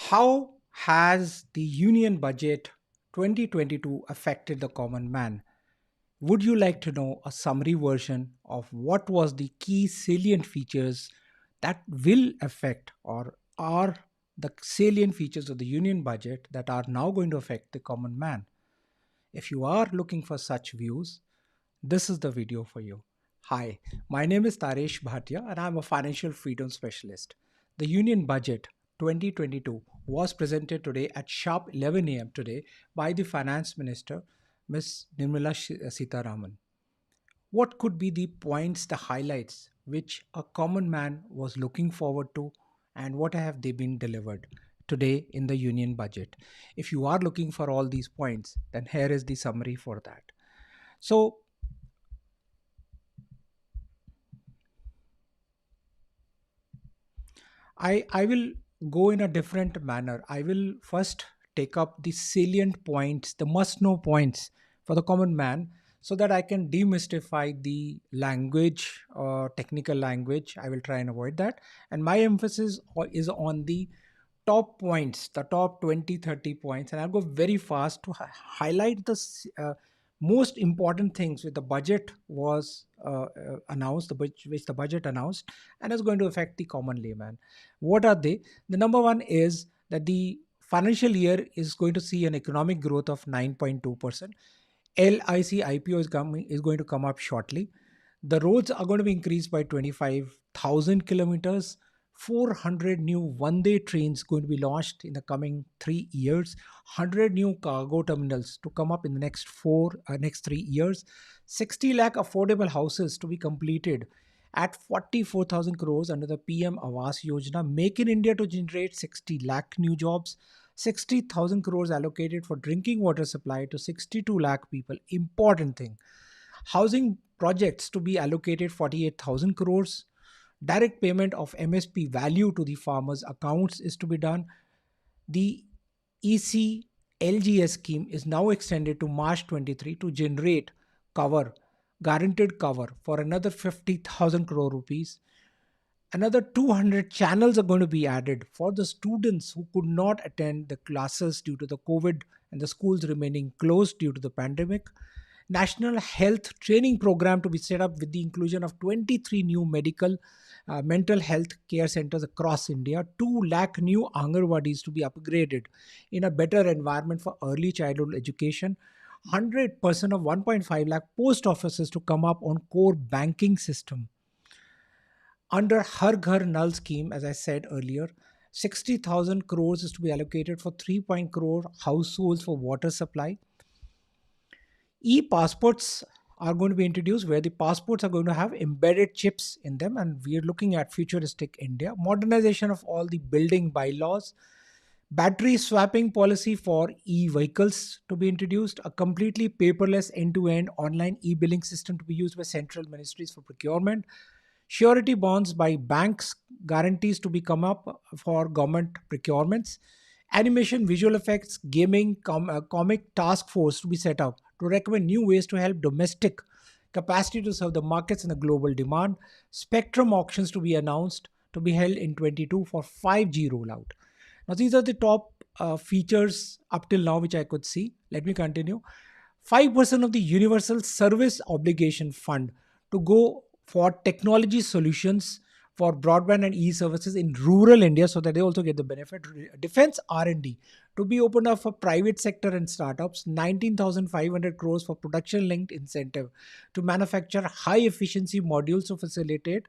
How has the Union Budget 2022 affected the common man? Would you like to know a summary version of what was the key salient features that will affect or are the salient features of the Union Budget that are now going to affect the common man? If you are looking for such views, this is the video for you. Hi, my name is Taresh Bhatia and I'm a financial freedom specialist. The Union Budget 2022 was presented today at sharp 11 a.m. today by the Finance Minister Ms. Nirmala Sitharaman. What could be the points, the highlights which a common man was looking forward to, and what have they been delivered today in the Union Budget? If you are looking for all these points, then here is the summary for that. So, I will go in a different manner. I will first take up the salient points, the must know points for the common man, so that I can demystify the language, technical language. I will try and avoid that. And my emphasis is on the top points, the top 20, 30 points. And I'll go very fast to highlight the most important things with the budget was announced, which the budget announced, and is going to affect the common layman. What are they? The number one is that the financial year is going to see an economic growth of 9.2%. LIC IPO is going to come up shortly. The roads are going to be increased by 25,000 kilometers. 400 new one-day trains going to be launched in the coming 3 years. 100 new cargo terminals to come up in the next 3 years. 60 lakh affordable houses to be completed at 44,000 crores under the PM Awas Yojana. Make in India to generate 60 lakh new jobs. 60,000 crores allocated for drinking water supply to 62 lakh people. Important thing. Housing projects to be allocated 48,000 crores. Direct payment of MSP value to the farmers' accounts is to be done. The ECLGS scheme is now extended to March 23 to generate cover, guaranteed cover for another 50,000 crore rupees. Another 200 channels are going to be added for the students who could not attend the classes due to the COVID and the schools remaining closed due to the pandemic. National Health Training Program to be set up with the inclusion of 23 new mental health care centers across India. 2 lakh new Angarwadis to be upgraded in a better environment for early childhood education. 100% of 1.5 lakh post offices to come up on core banking system. Under Har Ghar Nal scheme, as I said earlier, 60,000 crores is to be allocated for 3 crore households for water supply. E-passports are going to be introduced where the passports are going to have embedded chips in them, and we are looking at futuristic India. Modernization of all the building bylaws. Battery swapping policy for e-vehicles to be introduced. A completely paperless end-to-end online e-billing system to be used by central ministries for procurement. Surety bonds by banks, guarantees to be come up for government procurements. Animation, visual effects, gaming, comic task force to be set up to recommend new ways to help domestic capacity to serve the markets and the global demand. Spectrum auctions to be announced to be held in 22 for 5G rollout. Now, these are the top features up till now which I could see. Let me continue. 5% of the Universal Service Obligation Fund to go for technology solutions for broadband and e-services in rural India so that they also get the benefit. Defense R&D to be opened up for private sector and startups. 19,500 crores for production-linked incentive to manufacture high-efficiency modules to facilitate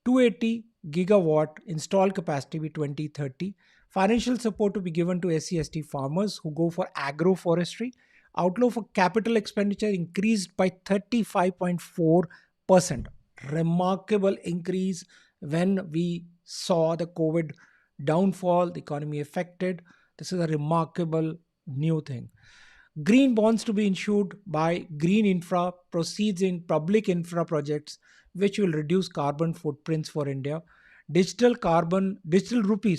280 gigawatt installed capacity by 2030. Financial support to be given to SC/ST farmers who go for agroforestry. Outflow for capital expenditure increased by 35.4%. Remarkable increase when we saw the COVID downfall, the economy affected. This is a remarkable new thing. Green bonds to be issued by green infra proceeds in public infra projects, which will reduce carbon footprints for India. Digital rupee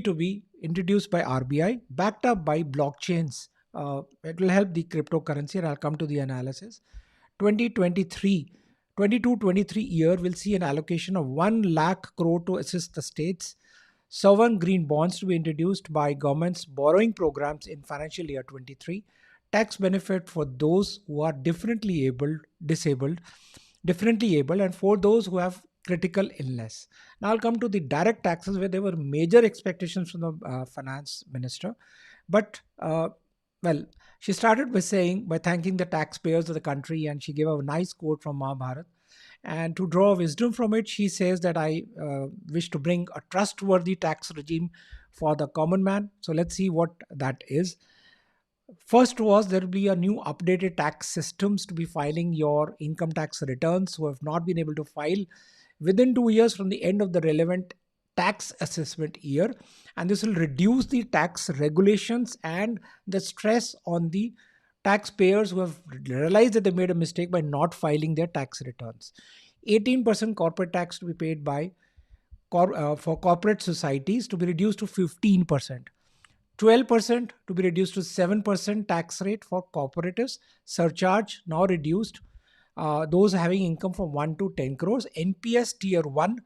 to be introduced by RBI, backed up by blockchains. It will help the cryptocurrency, and I'll come to the analysis. 2023 22-23 year will see an allocation of 1 lakh crore to assist the states. sovereign green bonds to be introduced by government's borrowing programs in financial year 23, tax benefit for those who are differently able, and for those who have critical illness. Now I'll come to the direct taxes where there were major expectations from the finance minister, but well, she started by saying by thanking the taxpayers of the country, and she gave a nice quote from Mahabharata. And to draw wisdom from it, she says that I wish to bring a trustworthy tax regime for the common man. So let's see what that is. First was there will be a new updated tax systems to be filing your income tax returns who have not been able to file within 2 years from the end of the relevant tax assessment year. And this will reduce the tax regulations and the stress on the taxpayers who have realized that they made a mistake by not filing their tax returns. 18% corporate tax to be paid by for corporate societies to be reduced to 15%. 12% to be reduced to 7% tax rate for cooperatives. Surcharge now reduced. Those having income from 1 to 10 crores. NPS tier 1.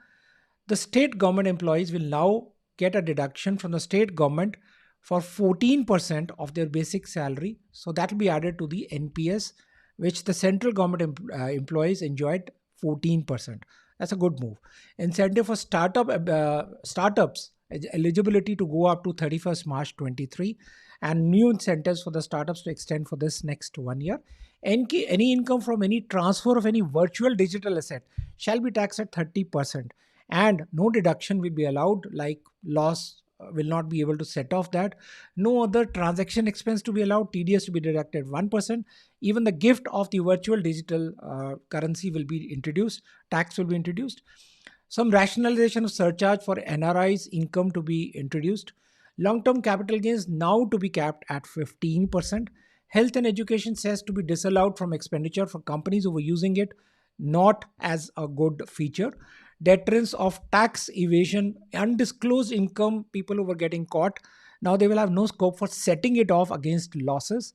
The state government employees will now get a deduction from the state government for 14% of their basic salary. So that will be added to the NPS, which the central government employees enjoyed 14%. That's a good move. Incentive for startups eligibility to go up to 31st March 23, and new incentives for the startups to extend for this next 1 year. Any income from any transfer of any virtual digital asset shall be taxed at 30%, and no deduction will be allowed, like loss will not be able to set off that. No other transaction expense to be allowed, TDS to be deducted 1%. Even the gift of the virtual digital currency will be introduced, tax will be introduced. Some rationalization of surcharge for NRI's income to be introduced. Long-term capital gains now to be capped at 15%. Health and education says to be disallowed from expenditure for companies who were using it not as a good feature. Deterrence of tax evasion, undisclosed income, people who were getting caught, now they will have no scope for setting it off against losses.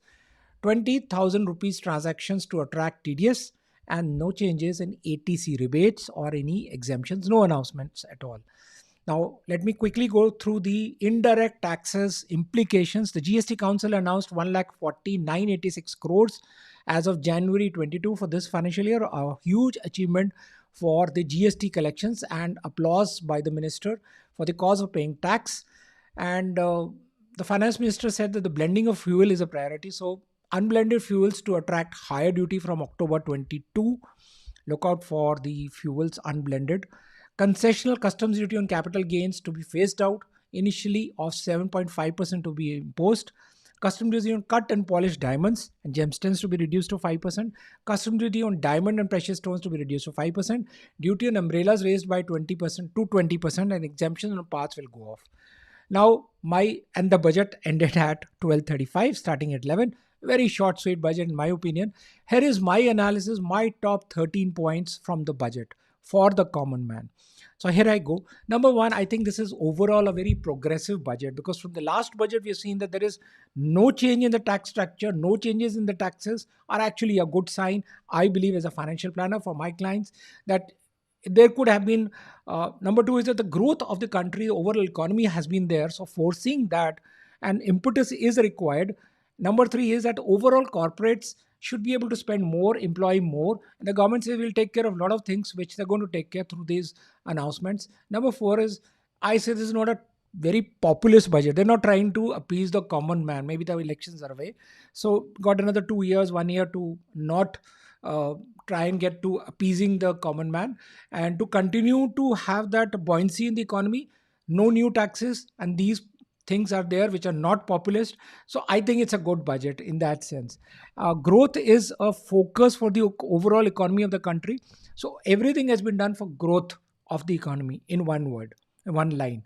20,000 rupees transactions to attract TDS, and no changes in ATC rebates or any exemptions, no announcements at all. Now, let me quickly go through the indirect taxes implications. The GST Council announced 1,49,86 crores as of January 22 for this financial year, a huge achievement for the GST collections, and applause by the minister for the cause of paying tax. And the finance minister said that the blending of fuel is a priority. So unblended fuels to attract higher duty from October 22. Look out for the fuels unblended. Concessional customs duty on capital gains to be phased out, initially of 7.5% to be imposed. Custom duty on cut and polished diamonds and gemstones to be reduced to 5%. Custom duty on diamond and precious stones to be reduced to 5%. Duty on umbrellas raised by 20% to 20%, and exemptions on parts will go off. Now, the budget ended at 12:35, starting at 11. Very short, sweet budget, in my opinion. Here is my analysis, my top 13 points from the budget for the common man. So here I go. Number one, I think this is overall a very progressive budget, because from the last budget, we have seen that there is no change in the tax structure, no changes in the taxes are actually a good sign, I believe, as a financial planner for my clients, that there could have been. Number two is that the growth of the country, the overall economy has been there. So foreseeing that, and impetus is required. Number three is that overall corporates should be able to spend more, employ more. And the government says will take care of a lot of things which they're going to take care through these announcements. Number four is, I say this is not a very populist budget. They're not trying to appease the common man. Maybe the elections are away. So got another 2 years, 1 year to not try and get to appeasing the common man, and to continue to have that buoyancy in the economy. No new taxes, and these things are there which are not populist. So I think it's a good budget in that sense. Growth is a focus for the overall economy of the country. So everything has been done for growth of the economy in one word, in one line.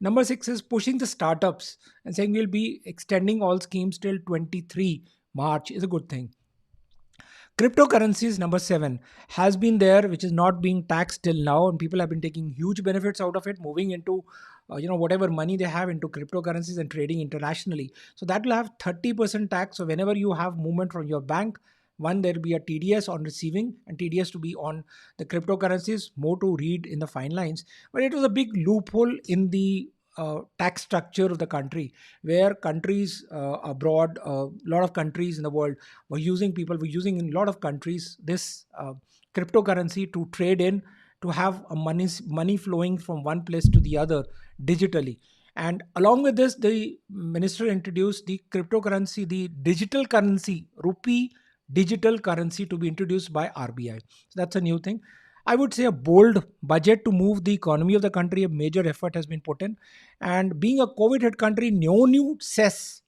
Number six is pushing the startups and saying we'll be extending all schemes till 23 March is a good thing. Cryptocurrencies, number seven, has been there, which is not being taxed till now, and people have been taking huge benefits out of it, moving into whatever money they have into cryptocurrencies and trading internationally. So that will have 30% tax. So whenever you have movement from your bank, one, there will be a TDS on receiving and TDS to be on the cryptocurrencies. More to read in the fine lines, but it was a big loophole in the tax structure of the country, where countries abroad, a lot of countries in the world were using in a lot of countries this cryptocurrency to trade in, to have a money flowing from one place to the other digitally. And along with this, the minister introduced the cryptocurrency, the digital currency, rupee digital currency, to be introduced by RBI. So that's a new thing. I would say a bold budget to move the economy of the country. A major effort has been put in. And being a COVID hit country, no new cess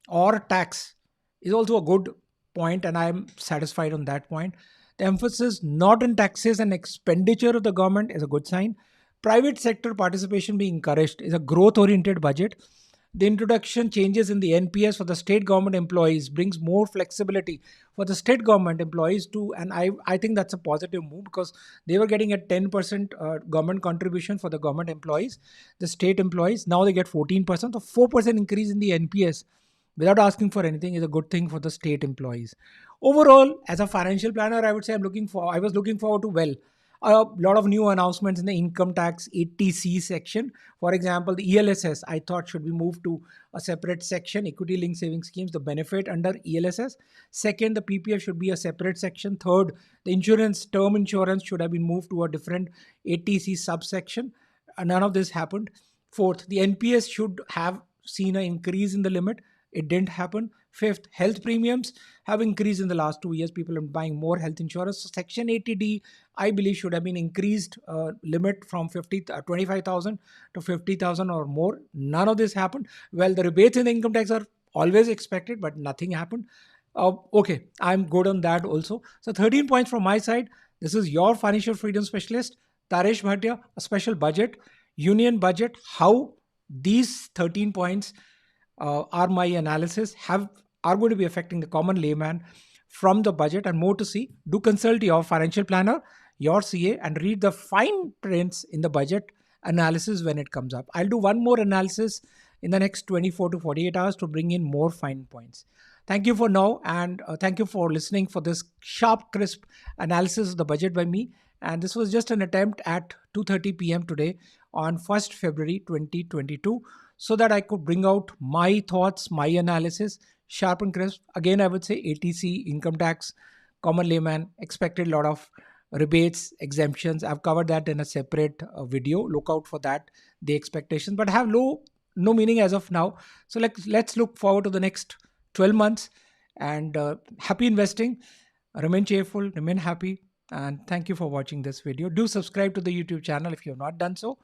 or tax is also a good point, and I'm satisfied on that point. The emphasis not in taxes and expenditure of the government is a good sign. Private sector participation being encouraged is a growth oriented budget. The introduction changes in the NPS for the state government employees brings more flexibility for the state government employees too, and I think that's a positive move, because they were getting a 10% government contribution for the government employees, the state employees. Now they get 14%, so 4% increase in the NPS without asking for anything is a good thing for the state employees. Overall, as a financial planner, I would say I was looking forward to, well, a lot of new announcements in the income tax 80C section. For example, the ELSS I thought should be moved to a separate section, equity linked saving schemes, the benefit under ELSS. Second, the PPF should be a separate section. Third, the term insurance should have been moved to a different 80C subsection. None of this happened. Fourth, the NPS should have seen an increase in the limit. It didn't happen. Fifth, health premiums have increased in the last 2 years. People are buying more health insurance. So Section 80D, I believe, should have been increased limit from 25,000 to 50,000 or more. None of this happened. Well, the rebates in the income tax are always expected, but nothing happened. Okay, I'm good on that also. So 13 points from my side. This is your financial freedom specialist, Taresh Bhatia, a special budget, union budget, how these 13 points are my analysis are going to be affecting the common layman from the budget. And more to see, do consult your financial planner, your CA, and read the fine prints in the budget analysis when it comes up. I'll do one more analysis in the next 24 to 48 hours to bring in more fine points. Thank you for now, and thank you for listening for this sharp, crisp analysis of the budget by me. And this was just an attempt at 2:30 p.m. today on 1st February 2022, so that I could bring out my thoughts, my analysis, sharp and crisp. Again, I would say ATC, income tax, common layman, expected a lot of rebates, exemptions. I've covered that in a separate video. Look out for that, the expectations, but have no meaning as of now. So let's look forward to the next 12 months, and happy investing. Remain cheerful, remain happy, and thank you for watching this video. Do subscribe to the YouTube channel if you have not done so.